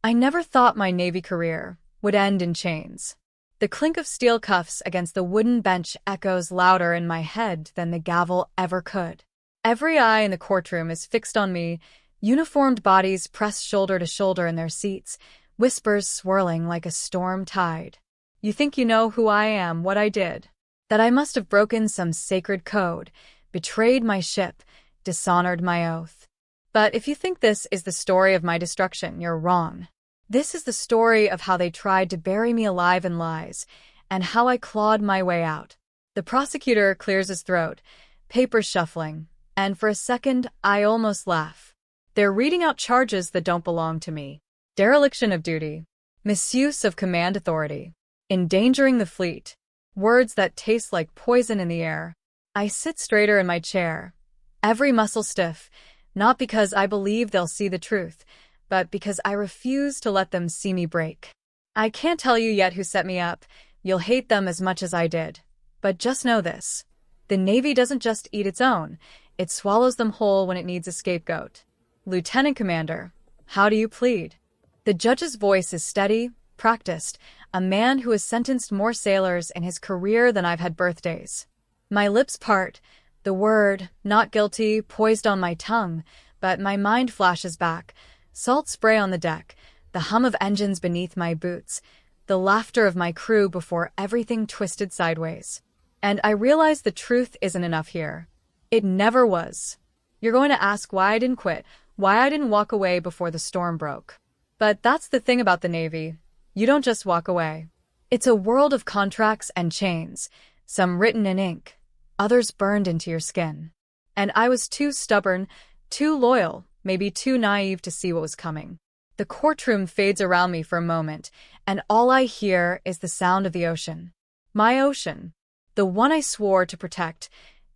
I never thought my Navy career would end in chains. The clink of steel cuffs against the wooden bench echoes louder in my head than the gavel ever could. Every eye in the courtroom is fixed on me, uniformed bodies pressed shoulder to shoulder in their seats, whispers swirling like a storm tide. You think you know who I am, what I did? That I must have broken some sacred code, betrayed my ship, dishonored my oath. But if you think this is the story of my destruction, you're wrong. This is the story of how they tried to bury me alive in lies, and how I clawed my way out. The prosecutor clears his throat, papers shuffling, and for a second I almost laugh. They're reading out charges that don't belong to me. Dereliction of duty, misuse of command authority, endangering the fleet, words that taste like poison in the air. I sit straighter in my chair, every muscle stiff, not because I believe they'll see the truth, but because I refuse to let them see me break. I can't tell you yet who set me up. You'll hate them as much as I did. But just know this. The Navy doesn't just eat its own. It swallows them whole when it needs a scapegoat. Lieutenant Commander, how do you plead? The judge's voice is steady, practiced, a man who has sentenced more sailors in his career than I've had birthdays. My lips part, the word, not guilty, poised on my tongue, but my mind flashes back. Salt spray on the deck, the hum of engines beneath my boots, the laughter of my crew before everything twisted sideways. And I realize the truth isn't enough here. It never was. You're going to ask why I didn't quit, why I didn't walk away before the storm broke. But that's the thing about the Navy. You don't just walk away. It's a world of contracts and chains, some written in ink, others burned into your skin. And I was too stubborn, too loyal, maybe too naive to see what was coming. The courtroom fades around me for a moment, and all I hear is the sound of the ocean. My ocean. The one I swore to protect,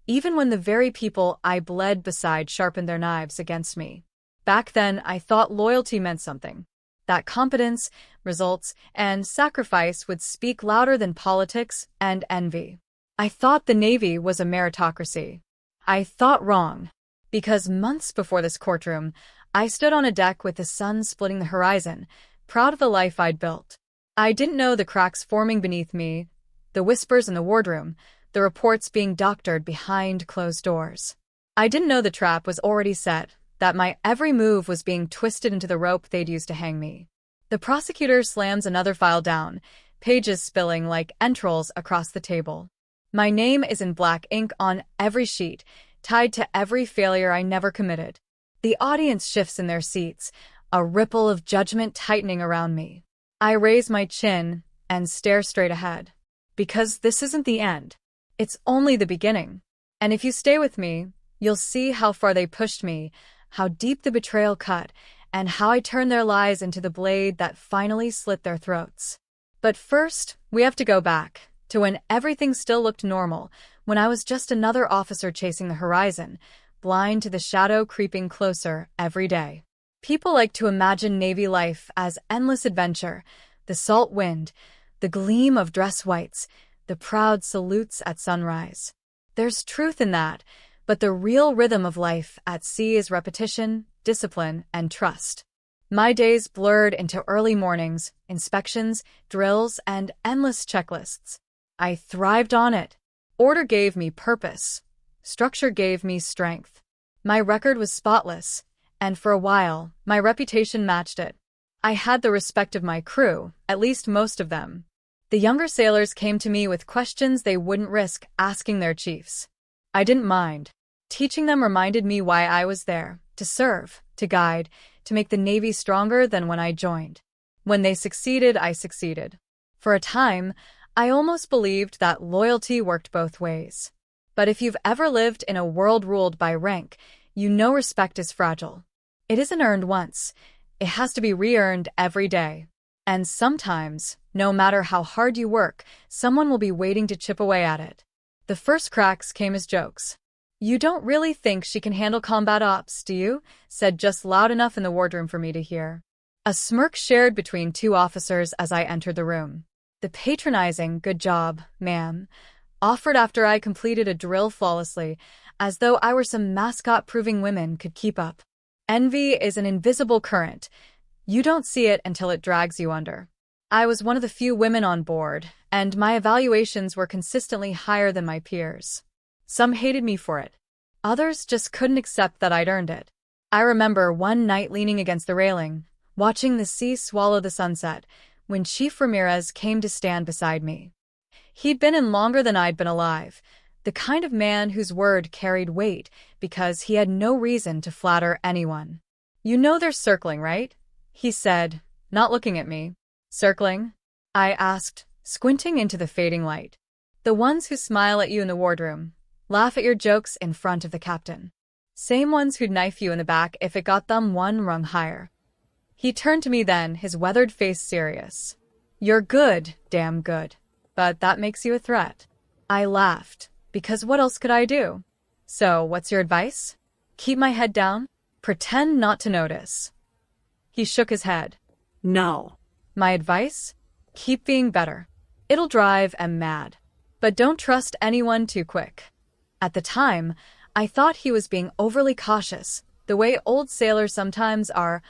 even when the very people I bled beside sharpened their knives against me. Back then, I thought loyalty meant something. That competence, results, and sacrifice would speak louder than politics and envy. I thought the Navy was a meritocracy. I thought wrong. Because months before this courtroom, I stood on a deck with the sun splitting the horizon, proud of the life I'd built. I didn't know the cracks forming beneath me, the whispers in the wardroom, the reports being doctored behind closed doors. I didn't know the trap was already set, that my every move was being twisted into the rope they'd used to hang me. The prosecutor slams another file down, pages spilling like entrails across the table. My name is in black ink on every sheet, tied to every failure I never committed. The audience shifts in their seats, a ripple of judgment tightening around me. I raise my chin and stare straight ahead. Because this isn't the end. It's only the beginning. And if you stay with me, you'll see how far they pushed me, how deep the betrayal cut, and how I turned their lies into the blade that finally slit their throats. But first, we have to go back to when everything still looked normal, when I was just another officer chasing the horizon, blind to the shadow creeping closer every day. People like to imagine Navy life as endless adventure, the salt wind, the gleam of dress whites, the proud salutes at sunrise. There's truth in that, but the real rhythm of life at sea is repetition, discipline, and trust. My days blurred into early mornings, inspections, drills, and endless checklists. I thrived on it. Order gave me purpose. Structure gave me strength. My record was spotless, and for a while, my reputation matched it. I had the respect of my crew, at least most of them. The younger sailors came to me with questions they wouldn't risk asking their chiefs. I didn't mind. Teaching them reminded me why I was there, to serve, to guide, to make the Navy stronger than when I joined. When they succeeded, I succeeded. For a time, I almost believed that loyalty worked both ways. But if you've ever lived in a world ruled by rank, you know respect is fragile. It isn't earned once. It has to be re-earned every day. And sometimes, no matter how hard you work, someone will be waiting to chip away at it. The first cracks came as jokes. "You don't really think she can handle combat ops, do you?" said just loud enough in the wardroom for me to hear. A smirk shared between two officers as I entered the room. The patronizing, "Good job, ma'am," offered after I completed a drill flawlessly, as though I were some mascot proving women could keep up. Envy is an invisible current. You don't see it until it drags you under. I was one of the few women on board, and my evaluations were consistently higher than my peers. Some hated me for it. Others just couldn't accept that I'd earned it. I remember one night leaning against the railing, watching the sea swallow the sunset, when Chief Ramirez came to stand beside me. He'd been in longer than I'd been alive, the kind of man whose word carried weight because he had no reason to flatter anyone. "You know they're circling, right?" he said, not looking at me. "Circling?" I asked, squinting into the fading light. "The ones who smile at you in the wardroom, laugh at your jokes in front of the captain. Same ones who'd knife you in the back if it got them one rung higher." He turned to me then, his weathered face serious. "You're good, damn good. But that makes you a threat." I laughed, because what else could I do? "So, what's your advice?" "Keep my head down? Pretend not to notice." He shook his head. "No." "My advice? Keep being better. It'll drive em mad. But don't trust anyone too quick." At the time, I thought he was being overly cautious, the way old sailors sometimes are,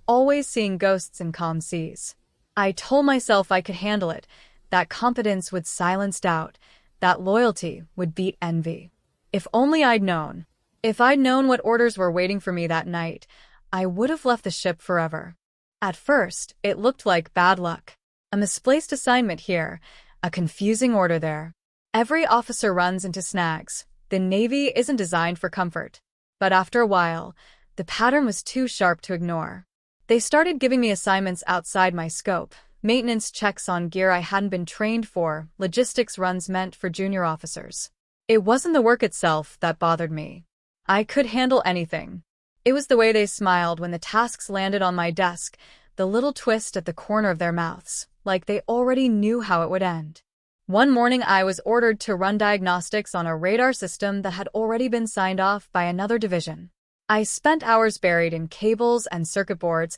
always seeing ghosts in calm seas. I told myself I could handle it, that competence would silence doubt, that loyalty would beat envy. If only I'd known. If I'd known what orders were waiting for me that night, I would have left the ship forever. At first, it looked like bad luck. A misplaced assignment here, a confusing order there. Every officer runs into snags. The Navy isn't designed for comfort. But after a while, the pattern was too sharp to ignore. They started giving me assignments outside my scope, maintenance checks on gear I hadn't been trained for, logistics runs meant for junior officers. It wasn't the work itself that bothered me. I could handle anything. It was the way they smiled when the tasks landed on my desk, the little twist at the corner of their mouths, like they already knew how it would end. One morning I was ordered to run diagnostics on a radar system that had already been signed off by another division. I spent hours buried in cables and circuit boards,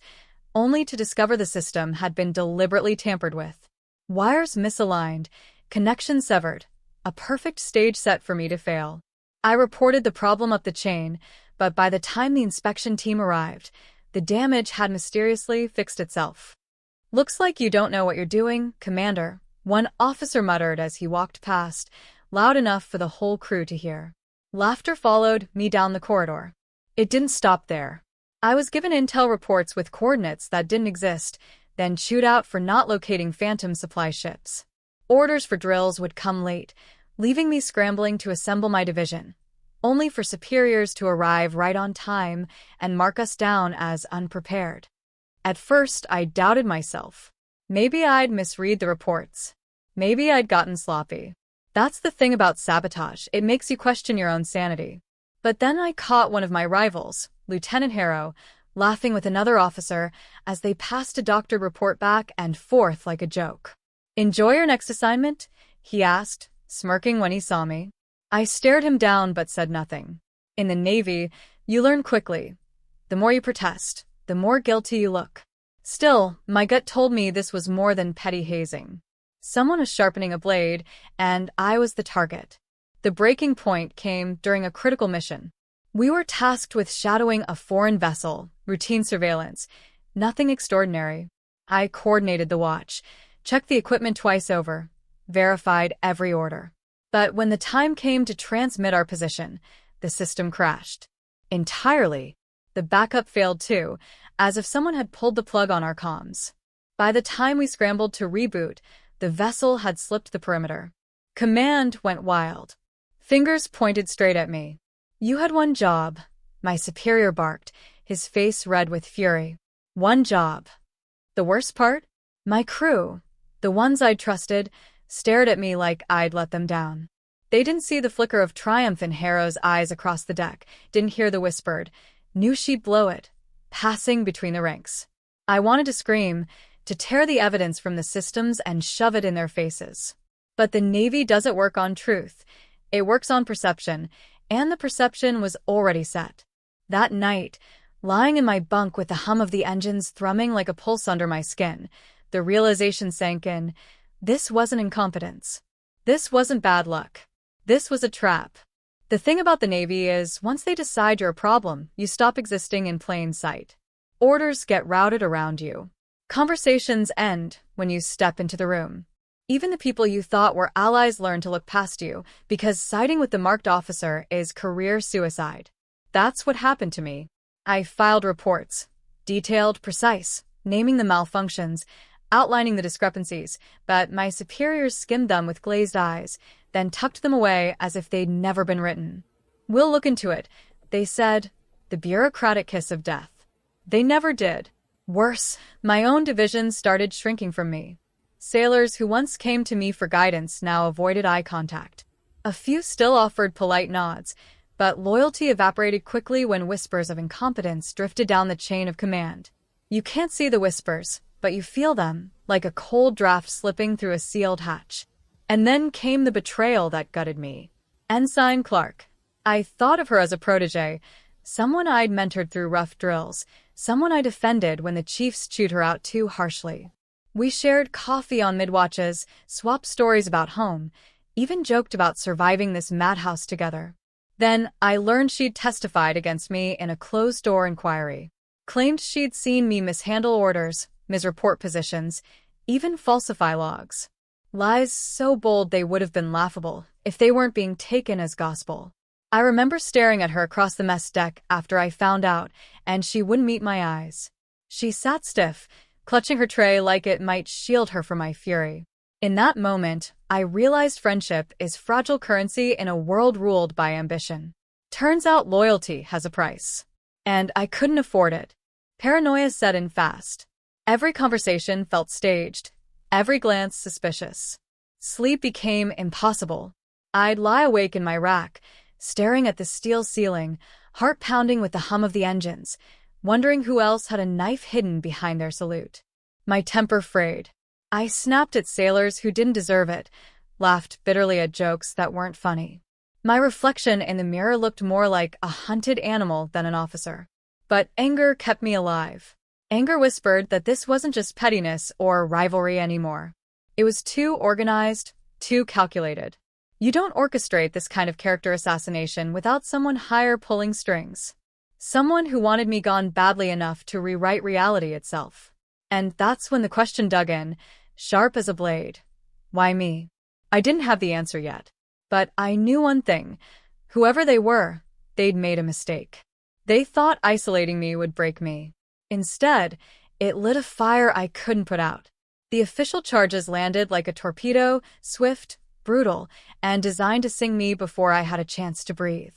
only to discover the system had been deliberately tampered with. Wires misaligned, connections severed, a perfect stage set for me to fail. I reported the problem up the chain, but by the time the inspection team arrived, the damage had mysteriously fixed itself. "Looks like you don't know what you're doing, Commander," one officer muttered as he walked past, loud enough for the whole crew to hear. Laughter followed me down the corridor. It didn't stop there. I was given intel reports with coordinates that didn't exist, then chewed out for not locating phantom supply ships. Orders for drills would come late, leaving me scrambling to assemble my division, only for superiors to arrive right on time and mark us down as unprepared. At first, I doubted myself. Maybe I'd misread the reports. Maybe I'd gotten sloppy. That's the thing about sabotage, it makes you question your own sanity. But then I caught one of my rivals, Lieutenant Harrow, laughing with another officer as they passed a doctored report back and forth like a joke. "Enjoy your next assignment?" he asked, smirking when he saw me. I stared him down but said nothing. In the Navy, you learn quickly. The more you protest, the more guilty you look. Still, my gut told me this was more than petty hazing. Someone was sharpening a blade, and I was the target. The breaking point came during a critical mission. We were tasked with shadowing a foreign vessel, routine surveillance, nothing extraordinary. I coordinated the watch, checked the equipment twice over, verified every order. But when the time came to transmit our position, the system crashed. Entirely. The backup failed too, as if someone had pulled the plug on our comms. By the time we scrambled to reboot, the vessel had slipped the perimeter. Command went wild. Fingers pointed straight at me. "You had one job," my superior barked, his face red with fury. "One job." The worst part? My crew, the ones I'd trusted, stared at me like I'd let them down. They didn't see the flicker of triumph in Harrow's eyes across the deck, didn't hear the whispered, "Knew she'd blow it," passing between the ranks. I wanted to scream, to tear the evidence from the systems and shove it in their faces. But the Navy doesn't work on truth. It works on perception, and the perception was already set. That night, lying in my bunk with the hum of the engines thrumming like a pulse under my skin, the realization sank in. This wasn't incompetence. This wasn't bad luck. This was a trap. The thing about the Navy is, once they decide you're a problem, you stop existing in plain sight. Orders get routed around you. Conversations end when you step into the room. Even the people you thought were allies learn to look past you because siding with the marked officer is career suicide. That's what happened to me. I filed reports, detailed, precise, naming the malfunctions, outlining the discrepancies, but my superiors skimmed them with glazed eyes, then tucked them away as if they'd never been written. "We'll look into it," they said, the bureaucratic kiss of death. They never did. Worse, my own division started shrinking from me. Sailors who once came to me for guidance now avoided eye contact. A few still offered polite nods, but loyalty evaporated quickly when whispers of incompetence drifted down the chain of command. You can't see the whispers, but you feel them, like a cold draft slipping through a sealed hatch. And then came the betrayal that gutted me. Ensign Clark. I thought of her as a protege, someone I'd mentored through rough drills, someone I defended when the chiefs chewed her out too harshly. We shared coffee on midwatches, swapped stories about home, even joked about surviving this madhouse together. Then I learned she'd testified against me in a closed-door inquiry. Claimed she'd seen me mishandle orders, misreport positions, even falsify logs. Lies so bold they would have been laughable if they weren't being taken as gospel. I remember staring at her across the mess deck after I found out, and she wouldn't meet my eyes. She sat stiff, clutching her tray like it might shield her from my fury. In that moment, I realized friendship is fragile currency in a world ruled by ambition. Turns out loyalty has a price. And I couldn't afford it. Paranoia set in fast. Every conversation felt staged, every glance suspicious. Sleep became impossible. I'd lie awake in my rack, staring at the steel ceiling, heart pounding with the hum of the engines, wondering who else had a knife hidden behind their salute. My temper frayed. I snapped at sailors who didn't deserve it, laughed bitterly at jokes that weren't funny. My reflection in the mirror looked more like a hunted animal than an officer. But anger kept me alive. Anger whispered that this wasn't just pettiness or rivalry anymore. It was too organized, too calculated. You don't orchestrate this kind of character assassination without someone higher pulling strings. Someone who wanted me gone badly enough to rewrite reality itself. And that's when the question dug in, sharp as a blade. Why me? I didn't have the answer yet. But I knew one thing. Whoever they were, they'd made a mistake. They thought isolating me would break me. Instead, it lit a fire I couldn't put out. The official charges landed like a torpedo, swift, brutal, and designed to sink me before I had a chance to breathe.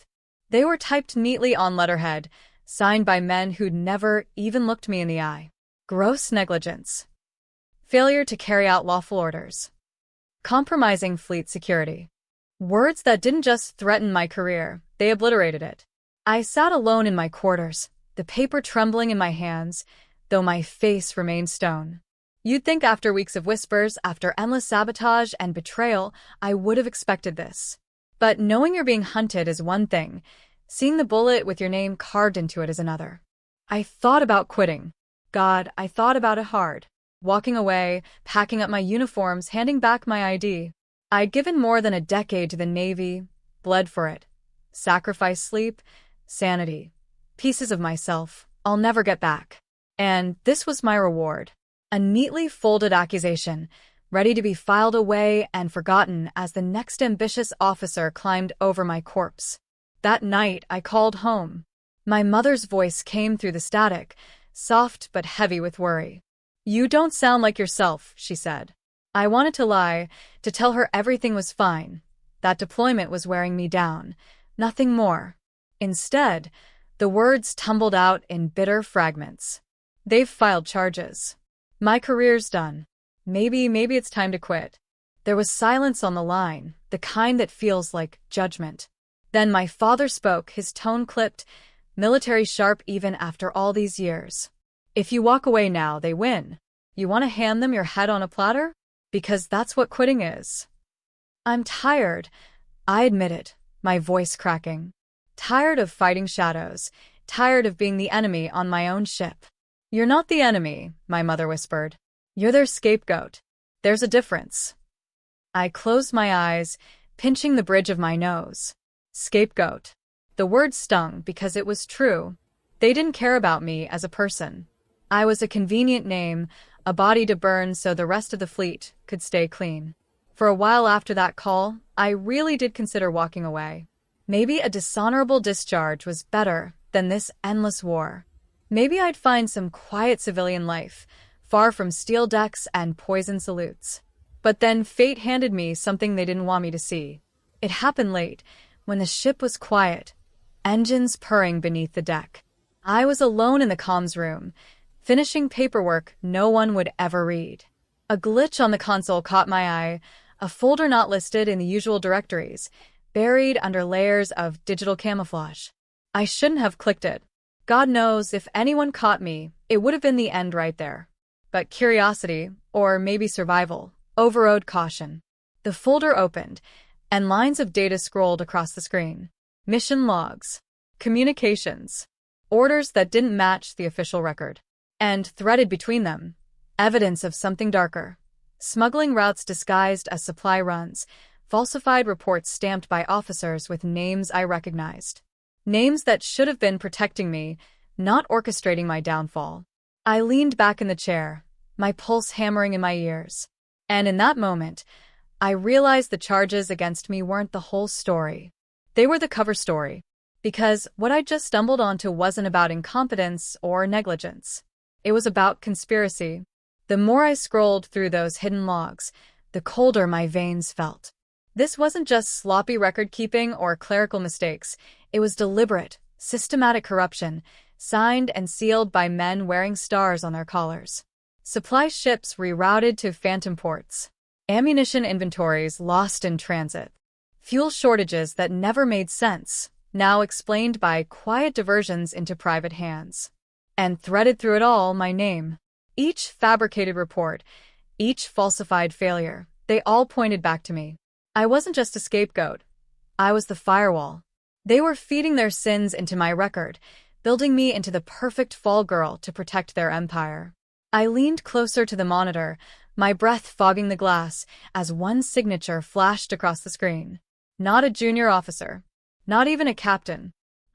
They were typed neatly on letterhead, signed by men who'd never even looked me in the eye. Gross negligence. Failure to carry out lawful orders. Compromising fleet security. Words that didn't just threaten my career, they obliterated it. I sat alone in my quarters, the paper trembling in my hands, though my face remained stone. You'd think after weeks of whispers, after endless sabotage and betrayal, I would have expected this. But knowing you're being hunted is one thing, seeing the bullet with your name carved into it is another. I thought about quitting. God, I thought about it hard. Walking away, packing up my uniforms, handing back my ID. I'd given more than a decade to the Navy, bled for it. Sacrificed sleep, sanity, pieces of myself I'll never get back. And this was my reward. A neatly folded accusation, ready to be filed away and forgotten as the next ambitious officer climbed over my corpse. That night, I called home. My mother's voice came through the static, soft but heavy with worry. "You don't sound like yourself," she said. I wanted to lie, to tell her everything was fine. That deployment was wearing me down, nothing more. Instead, the words tumbled out in bitter fragments. "They've filed charges. My career's done. Maybe it's time to quit." There was silence on the line, the kind that feels like judgment. Then my father spoke, his tone clipped, military sharp even after all these years. "If you walk away now, they win. You want to hand them your head on a platter? Because that's what quitting is." "I'm tired," I admitted, my voice cracking. Tired of fighting shadows, tired of being the enemy on my own ship. "You're not the enemy," my mother whispered. "You're their scapegoat. There's a difference." I closed my eyes, pinching the bridge of my nose. Scapegoat. The word stung because it was true. They didn't care about me as a person. I was a convenient name, a body to burn so the rest of the fleet could stay clean. For a while after that call, I really did consider walking away. Maybe a dishonorable discharge was better than this endless war. Maybe I'd find some quiet civilian life, far from steel decks and poison salutes. But then fate handed me something they didn't want me to see. It happened late, when the ship was quiet, engines purring beneath the deck. I was alone in the comms room, finishing paperwork no one would ever read. A glitch on the console caught my eye, a folder not listed in the usual directories, buried under layers of digital camouflage. I shouldn't have clicked it. God knows if anyone caught me, it would have been the end right there. But curiosity, or maybe survival, overrode caution. The folder opened, and lines of data scrolled across the screen. Mission logs, communications, orders that didn't match the official record. And threaded between them, evidence of something darker. Smuggling routes disguised as supply runs, falsified reports stamped by officers with names I recognized. Names that should have been protecting me, not orchestrating my downfall. I leaned back in the chair, my pulse hammering in my ears. And in that moment, I realized the charges against me weren't the whole story. They were the cover story. Because what I just stumbled onto wasn't about incompetence or negligence. It was about conspiracy. The more I scrolled through those hidden logs, the colder my veins felt. This wasn't just sloppy record-keeping or clerical mistakes. It was deliberate, systematic corruption, signed and sealed by men wearing stars on their collars. Supply ships rerouted to phantom ports. Ammunition inventories lost in transit. Fuel shortages that never made sense, now explained by quiet diversions into private hands. And threaded through it all, my name. Each fabricated report, each falsified failure, they all pointed back to me. I wasn't just a scapegoat. I was the firewall. They were feeding their sins into my record, building me into the perfect fall girl to protect their empire. I leaned closer to the monitor, my breath fogging the glass, as one signature flashed across the screen. Not a junior officer. Not even a captain.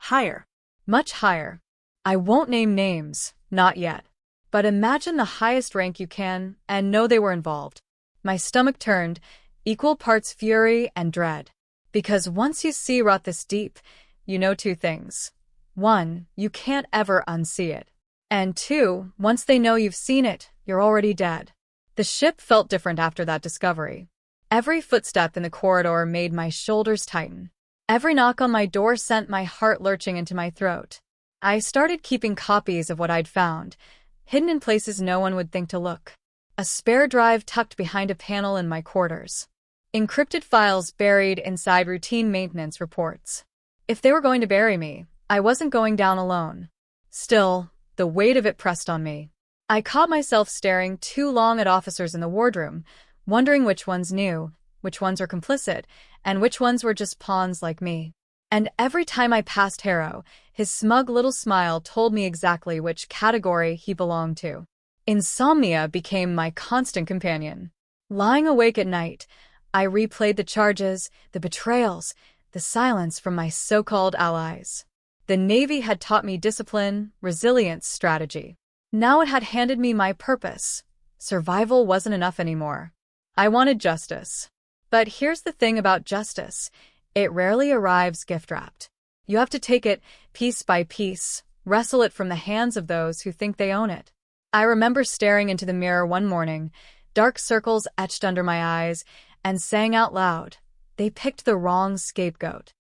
Higher. Much higher. I won't name names, not yet. But imagine the highest rank you can, and know they were involved. My stomach turned, equal parts fury and dread. Because once you see rot this deep, you know two things. One, you can't ever unsee it. And two, once they know you've seen it, you're already dead. The ship felt different after that discovery. Every footstep in the corridor made my shoulders tighten. Every knock on my door sent my heart lurching into my throat. I started keeping copies of what I'd found, hidden in places no one would think to look. A spare drive tucked behind a panel in my quarters. Encrypted files buried inside routine maintenance reports. If they were going to bury me, I wasn't going down alone. Still, the weight of it pressed on me. I caught myself staring too long at officers in the wardroom, wondering which ones knew, which ones were complicit, and which ones were just pawns like me. And every time I passed Harrow, his smug little smile told me exactly which category he belonged to. Insomnia became my constant companion. Lying awake at night, I replayed the charges, the betrayals, the silence from my so-called allies. The Navy had taught me discipline, resilience, strategy. Now it had handed me my purpose. Survival wasn't enough anymore. I wanted justice. But here's the thing about justice. It rarely arrives gift-wrapped. You have to take it piece by piece, wrestle it from the hands of those who think they own it. I remember staring into the mirror one morning, dark circles etched under my eyes, and saying out loud, "They picked the wrong scapegoat."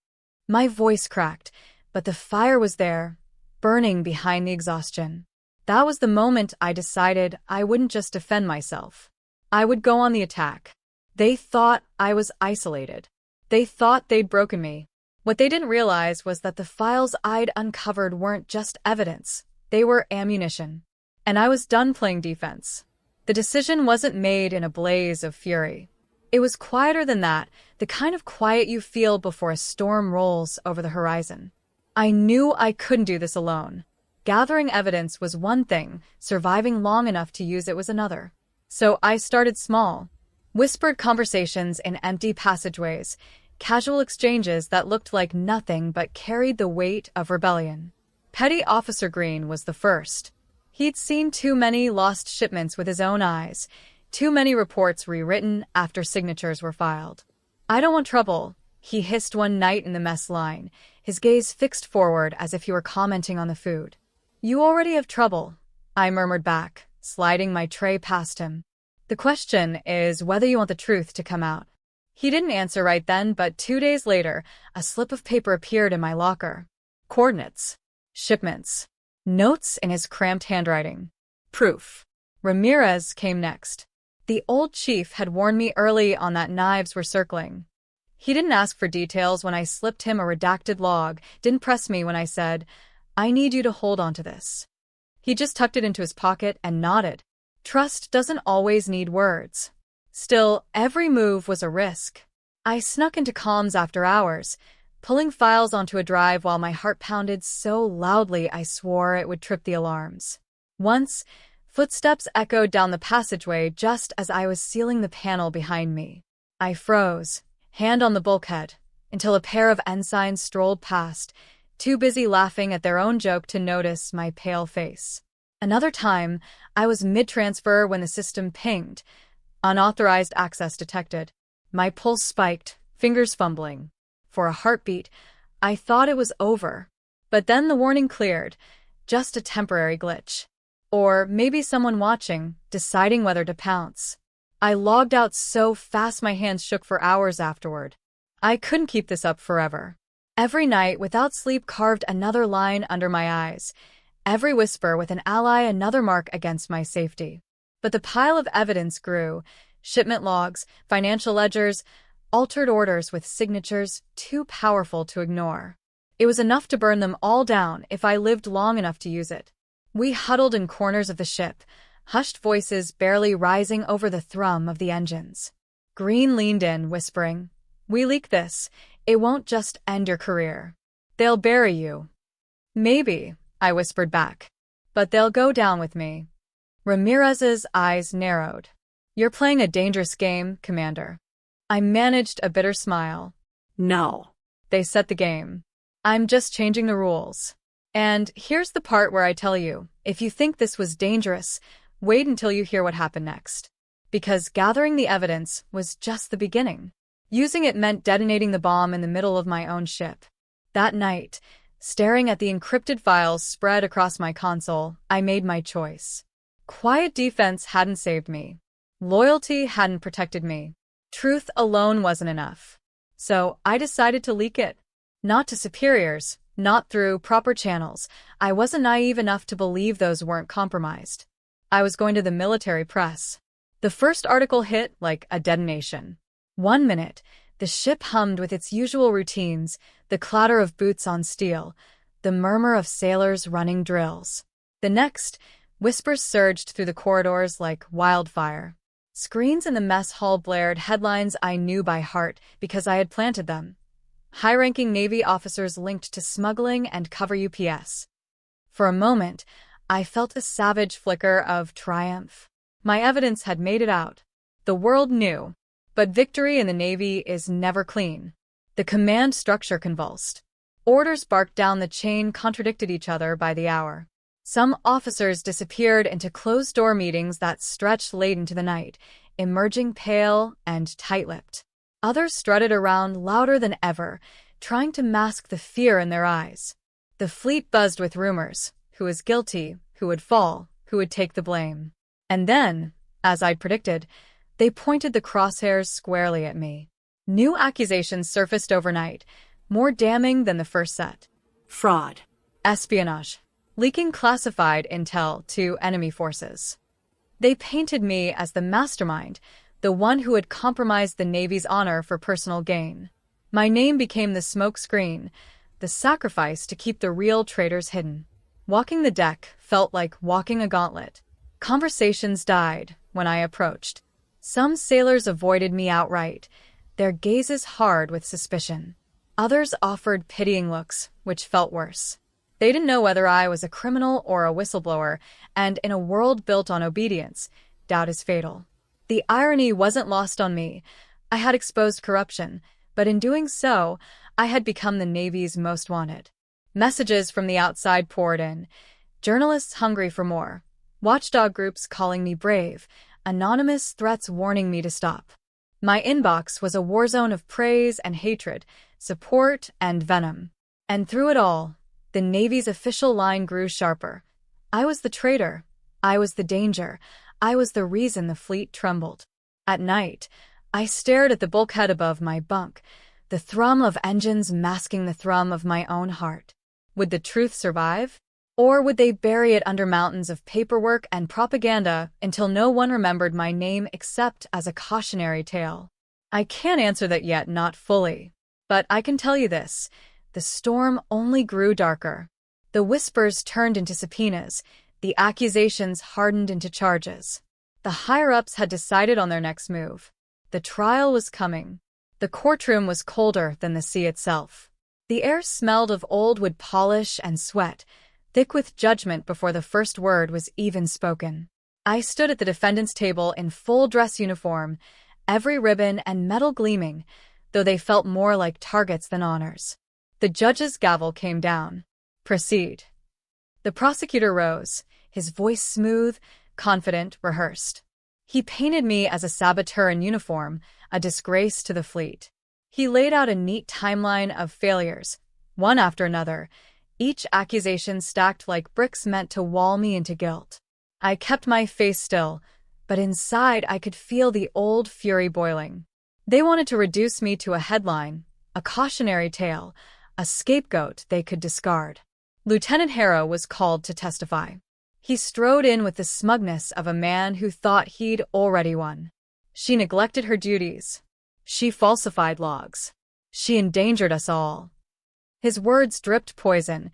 My voice cracked, but the fire was there, burning behind the exhaustion. That was the moment I decided I wouldn't just defend myself. I would go on the attack. They thought I was isolated. They thought they'd broken me. What they didn't realize was that the files I'd uncovered weren't just evidence. They were ammunition. And I was done playing defense. The decision wasn't made in a blaze of fury. It was quieter than that, the kind of quiet you feel before a storm rolls over the horizon. I knew I couldn't do this alone. Gathering evidence was one thing, surviving long enough to use it was another. So I started small. Whispered conversations in empty passageways, casual exchanges that looked like nothing but carried the weight of rebellion. Petty Officer Green was the first. He'd seen too many lost shipments with his own eyes, too many reports rewritten after signatures were filed. "I don't want trouble," he hissed one night in the mess line, his gaze fixed forward as if he were commenting on the food. "You already have trouble," I murmured back, sliding my tray past him. "The question is whether you want the truth to come out." He didn't answer right then, but 2 days later, a slip of paper appeared in my locker. Coordinates. Shipments. Notes in his cramped handwriting. Proof. Ramirez came next. The old chief had warned me early on that knives were circling. He didn't ask for details when I slipped him a redacted log, didn't press me when I said, "I need you to hold on to this." He just tucked it into his pocket and nodded. Trust doesn't always need words. Still, every move was a risk. I snuck into comms after hours, pulling files onto a drive while my heart pounded so loudly I swore it would trip the alarms. Once, footsteps echoed down the passageway just as I was sealing the panel behind me. I froze, hand on the bulkhead, until a pair of ensigns strolled past, too busy laughing at their own joke to notice my pale face. Another time, I was mid-transfer when the system pinged. Unauthorized access detected. My pulse spiked, fingers fumbling. For a heartbeat, I thought it was over. But then the warning cleared. Just a temporary glitch. Or maybe someone watching, deciding whether to pounce. I logged out so fast my hands shook for hours afterward. I couldn't keep this up forever. Every night, without sleep, carved another line under my eyes. Every whisper with an ally, another mark against my safety. But the pile of evidence grew. Shipment logs, financial ledgers, altered orders with signatures too powerful to ignore. It was enough to burn them all down if I lived long enough to use it. We huddled in corners of the ship, hushed voices barely rising over the thrum of the engines. Green leaned in, whispering, "We leak this. It won't just end your career. They'll bury you." "Maybe," I whispered back. "But they'll go down with me." Ramirez's eyes narrowed. "You're playing a dangerous game, Commander." I managed a bitter smile. "No." "They set the game. I'm just changing the rules. And here's the part where I tell you, if you think this was dangerous, wait until you hear what happened next. Because gathering the evidence was just the beginning. Using it meant detonating the bomb in the middle of my own ship. That night, staring at the encrypted files spread across my console, I made my choice. Quiet defense hadn't saved me. Loyalty hadn't protected me. Truth alone wasn't enough. So I decided to leak it. Not to superiors, not through proper channels. I wasn't naive enough to believe those weren't compromised. I was going to the military press. The first article hit like a detonation. 1 minute, the ship hummed with its usual routines, the clatter of boots on steel, the murmur of sailors running drills. The next, whispers surged through the corridors like wildfire. Screens in the mess hall blared headlines I knew by heart because I had planted them. High-ranking Navy officers linked to smuggling and cover UPS. For a moment, I felt a savage flicker of triumph. My evidence had made it out. The world knew. But victory in the Navy is never clean. The command structure convulsed. Orders barked down the chain, contradicted each other by the hour. Some officers disappeared into closed-door meetings that stretched late into the night, emerging pale and tight-lipped. Others strutted around louder than ever, trying to mask the fear in their eyes. The fleet buzzed with rumors: who was guilty, who would fall, who would take the blame. And then, as I'd predicted, they pointed the crosshairs squarely at me. New accusations surfaced overnight, more damning than the first set. Fraud. Espionage. Leaking classified intel to enemy forces. They painted me as the mastermind, the one who had compromised the Navy's honor for personal gain. My name became the smokescreen, the sacrifice to keep the real traitors hidden. Walking the deck felt like walking a gauntlet. Conversations died when I approached. Some sailors avoided me outright, their gazes hard with suspicion. Others offered pitying looks, which felt worse. They didn't know whether I was a criminal or a whistleblower, and in a world built on obedience, doubt is fatal. The irony wasn't lost on me. I had exposed corruption, but in doing so, I had become the Navy's most wanted. Messages from the outside poured in. Journalists hungry for more, watchdog groups calling me brave, anonymous threats warning me to stop. My inbox was a war zone of praise and hatred, support and venom. And through it all, the Navy's official line grew sharper. I was the traitor. I was the danger. I was the reason the fleet trembled. At night, I stared at the bulkhead above my bunk, the thrum of engines masking the thrum of my own heart. Would the truth survive? Or would they bury it under mountains of paperwork and propaganda until no one remembered my name except as a cautionary tale? I can't answer that yet, not fully. But I can tell you this. The storm only grew darker. The whispers turned into subpoenas. The accusations hardened into charges. The higher-ups had decided on their next move. The trial was coming. The courtroom was colder than the sea itself. The air smelled of old wood polish and sweat, thick with judgment before the first word was even spoken. I stood at the defendant's table in full dress uniform, every ribbon and medal gleaming, though they felt more like targets than honors. The judge's gavel came down. Proceed. The prosecutor rose, his voice smooth, confident, rehearsed. He painted me as a saboteur in uniform, a disgrace to the fleet. He laid out a neat timeline of failures, one after another, each accusation stacked like bricks meant to wall me into guilt. I kept my face still, but inside I could feel the old fury boiling. They wanted to reduce me to a headline, a cautionary tale, a scapegoat they could discard. Lieutenant Harrow was called to testify. He strode in with the smugness of a man who thought he'd already won. She neglected her duties. She falsified logs. She endangered us all. His words dripped poison,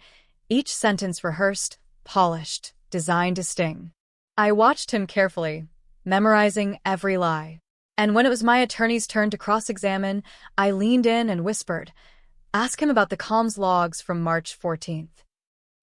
each sentence rehearsed, polished, designed to sting. I watched him carefully, memorizing every lie. And when it was my attorney's turn to cross-examine, I leaned in and whispered, "Ask him about the comms logs from March 14th.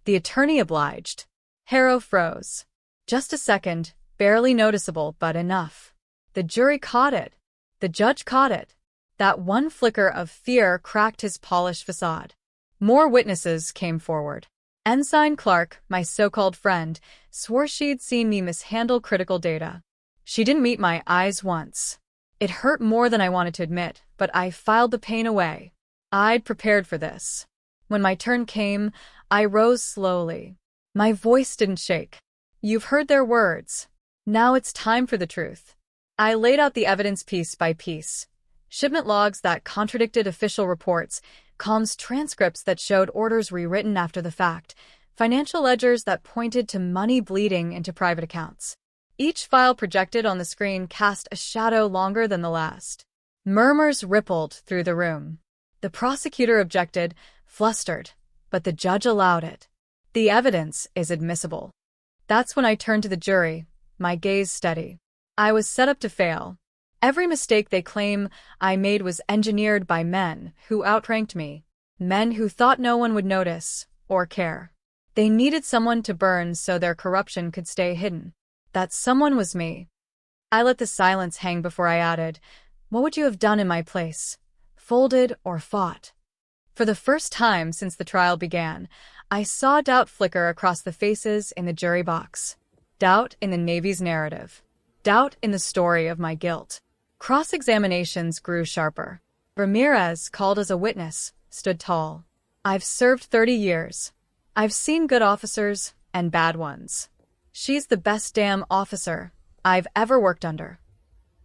The attorney obliged. Harrow froze. Just a second, barely noticeable, but enough. The jury caught it. The judge caught it. That one flicker of fear cracked his polished facade. More witnesses came forward. Ensign Clark, my so-called friend, swore she'd seen me mishandle critical data. She didn't meet my eyes once. It hurt more than I wanted to admit, but I filed the pain away. I'd prepared for this. When my turn came, I rose slowly. My voice didn't shake. You've heard their words. Now it's time for the truth. I laid out the evidence piece by piece. Shipment logs that contradicted official reports, comms transcripts that showed orders rewritten after the fact, financial ledgers that pointed to money bleeding into private accounts. Each file projected on the screen cast a shadow longer than the last. Murmurs rippled through the room. The prosecutor objected, flustered, but the judge allowed it. The evidence is admissible. That's when I turned to the jury, my gaze steady. I was set up to fail. Every mistake they claim I made was engineered by men who outranked me, men who thought no one would notice or care. They needed someone to burn so their corruption could stay hidden. That someone was me. I let the silence hang before I added, "What would you have done in my place? Folded or fought?" For the first time since the trial began, I saw doubt flicker across the faces in the jury box. Doubt in the Navy's narrative. Doubt in the story of my guilt. Cross-examinations grew sharper. Ramirez, called as a witness, stood tall. I've served 30 years. I've seen good officers and bad ones. She's the best damn officer I've ever worked under.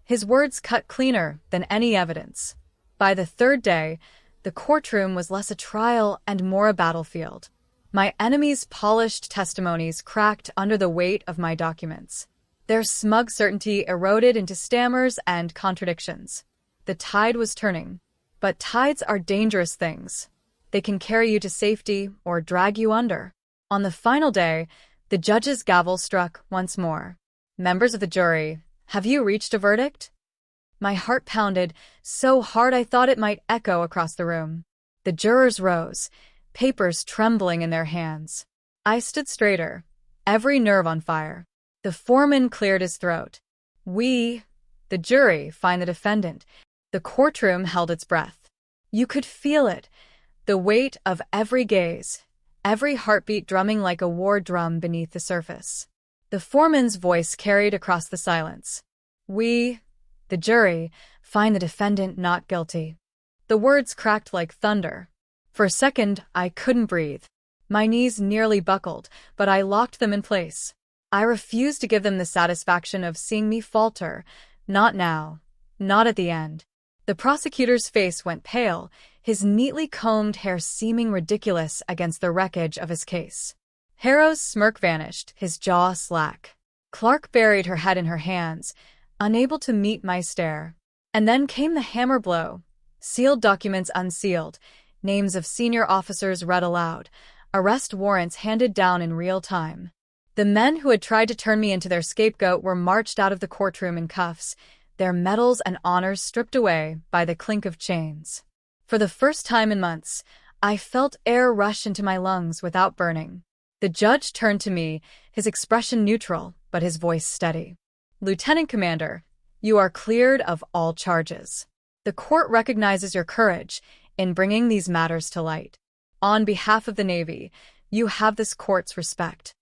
His words cut cleaner than any evidence. By the third day, the courtroom was less a trial and more a battlefield. My enemies' polished testimonies cracked under the weight of my documents. Their smug certainty eroded into stammers and contradictions. The tide was turning. But tides are dangerous things. They can carry you to safety or drag you under. On the final day, the judge's gavel struck once more. Members of the jury, have you reached a verdict? My heart pounded so hard I thought it might echo across the room. The jurors rose, papers trembling in their hands. I stood straighter, every nerve on fire. The foreman cleared his throat. We, the jury, find the defendant. The courtroom held its breath. You could feel it, the weight of every gaze, every heartbeat drumming like a war drum beneath the surface. The foreman's voice carried across the silence. We, the jury, find the defendant not guilty. The words cracked like thunder. For a second, I couldn't breathe. My knees nearly buckled, but I locked them in place. I refused to give them the satisfaction of seeing me falter. Not now. Not at the end. The prosecutor's face went pale, his neatly combed hair seeming ridiculous against the wreckage of his case. Harrow's smirk vanished, his jaw slack. Clark buried her head in her hands, unable to meet my stare. And then came the hammer blow. Sealed documents unsealed, names of senior officers read aloud, arrest warrants handed down in real time. The men who had tried to turn me into their scapegoat were marched out of the courtroom in cuffs, their medals and honors stripped away by the clink of chains. For the first time in months, I felt air rush into my lungs without burning. The judge turned to me, his expression neutral, but his voice steady. "Lieutenant Commander, you are cleared of all charges. The court recognizes your courage in bringing these matters to light. On behalf of the Navy, you have this court's respect."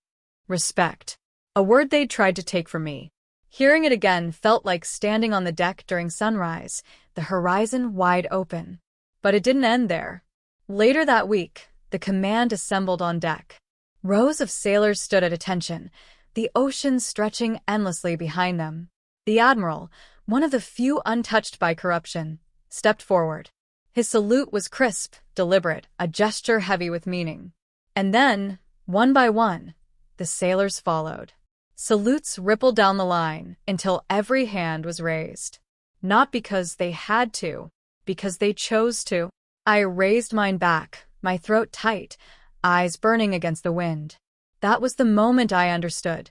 Respect. A word they'd tried to take from me. Hearing it again felt like standing on the deck during sunrise, the horizon wide open. But it didn't end there. Later that week, the command assembled on deck. Rows of sailors stood at attention, the ocean stretching endlessly behind them. The admiral, one of the few untouched by corruption, stepped forward. His salute was crisp, deliberate, a gesture heavy with meaning. And then, one by one, the sailors followed. Salutes rippled down the line until every hand was raised. Not because they had to, because they chose to. I raised mine back, my throat tight, eyes burning against the wind. That was the moment I understood.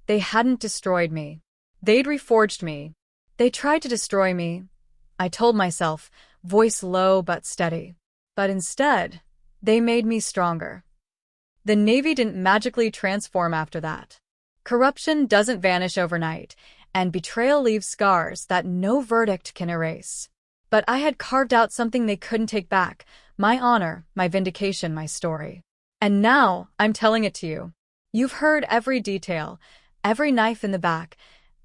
They hadn't destroyed me. They'd reforged me. They tried to destroy me, I told myself, voice low but steady. But instead, they made me stronger. The Navy didn't magically transform after that. Corruption doesn't vanish overnight, and betrayal leaves scars that no verdict can erase. But I had carved out something they couldn't take back, my honor, my vindication, my story. And now I'm telling it to you. You've heard every detail, every knife in the back,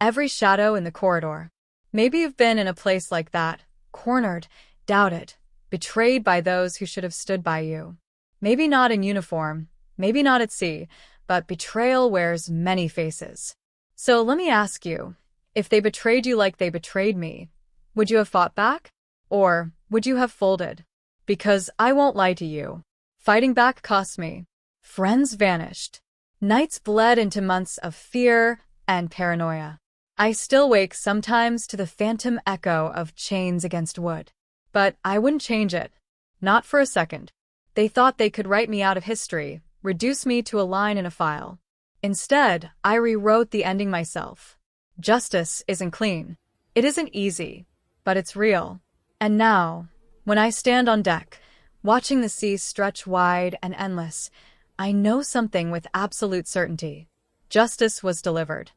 every shadow in the corridor. Maybe you've been in a place like that, cornered, doubted, betrayed by those who should have stood by you. Maybe not in uniform, maybe not at sea, but betrayal wears many faces. So let me ask you, if they betrayed you like they betrayed me, would you have fought back? Or would you have folded? Because I won't lie to you. Fighting back cost me. Friends vanished. Nights bled into months of fear and paranoia. I still wake sometimes to the phantom echo of chains against wood. But I wouldn't change it. Not for a second. They thought they could write me out of history, reduce me to a line in a file. Instead, I rewrote the ending myself. Justice isn't clean. It isn't easy, but it's real. And now, when I stand on deck, watching the sea stretch wide and endless, I know something with absolute certainty. Justice was delivered.